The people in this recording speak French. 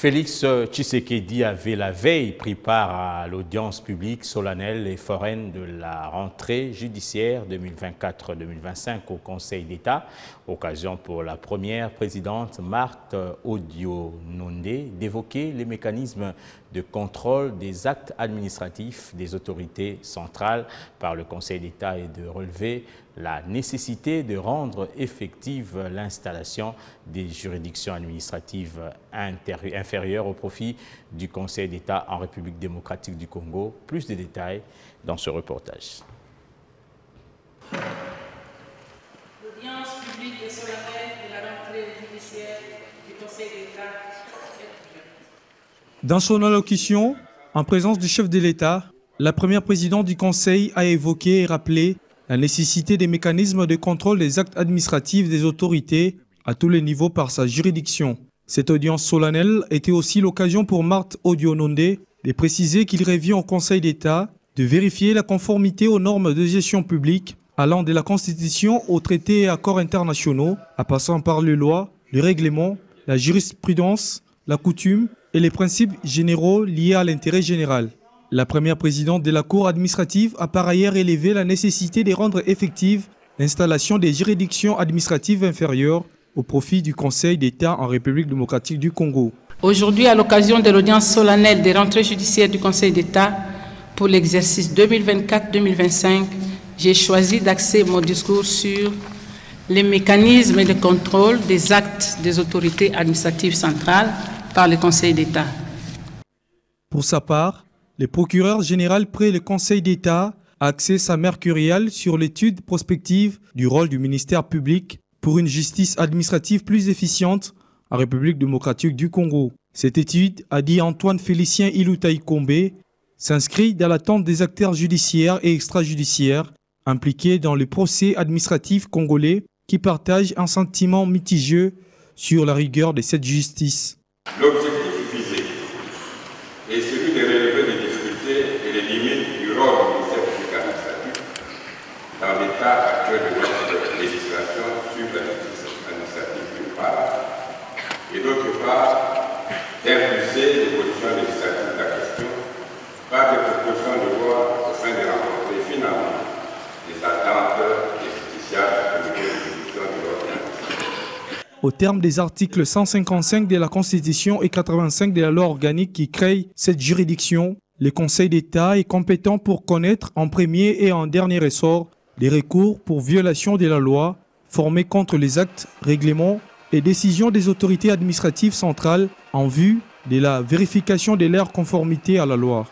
Félix Tshisekedi avait la veille pris part à l'audience publique solennelle et foraine de la rentrée judiciaire 2024-2025 au Conseil d'État, occasion pour la première présidente Marthe Odion-Nondé d'évoquer les mécanismes de contrôle des actes administratifs des autorités centrales par le Conseil d'État et de relever la nécessité de rendre effective l'installation des juridictions administratives inférieures au profit du Conseil d'État en République démocratique du Congo. Plus de détails dans ce reportage. L'audience publique et solennelle de la rentrée judiciaire du Conseil d'État. Dans son allocution, en présence du chef de l'État, la première présidente du Conseil a évoqué et rappelé la nécessité des mécanismes de contrôle des actes administratifs des autorités à tous les niveaux par sa juridiction. Cette audience solennelle était aussi l'occasion pour Marthe Odion-Nondé de préciser qu'il revient au Conseil d'État de vérifier la conformité aux normes de gestion publique allant de la Constitution aux traités et accords internationaux, en passant par les lois, les règlements, la jurisprudence, la coutume et les principes généraux liés à l'intérêt général. La première présidente de la Cour administrative a par ailleurs élevé la nécessité de rendre effective l'installation des juridictions administratives inférieures au profit du Conseil d'État en République démocratique du Congo. Aujourd'hui, à l'occasion de l'audience solennelle des rentrées judiciaires du Conseil d'État pour l'exercice 2024-2025, j'ai choisi d'axer mon discours sur les mécanismes de contrôle des actes des autorités administratives centrales par le Conseil d'État. Pour sa part, le procureur général près le Conseil d'État a axé sa mercuriale sur l'étude prospective du rôle du ministère public pour une justice administrative plus efficiente en République démocratique du Congo. Cette étude, a dit Antoine Félicien Ilutaïkombe, s'inscrit dans l'attente des acteurs judiciaires et extrajudiciaires impliqués dans les procès administratifs congolais qui partagent un sentiment mitigé sur la rigueur de cette justice. L'objectif visé est celui de relever les difficultés et les limites du rôle du ministère public administratif dans l'état actuel de notre législation sur la justice administrative d'une part, et d'autre part, d'impulser l'évolution législative de la question par des propositions de loi afin de rencontrer finalement les attentes des justiciables de l'évolution de l'ordre administratif. Au terme des articles 155 de la Constitution et 85 de la loi organique qui créent cette juridiction, le Conseil d'État est compétent pour connaître en premier et en dernier ressort les recours pour violation de la loi formés contre les actes, règlements et décisions des autorités administratives centrales en vue de la vérification de leur conformité à la loi.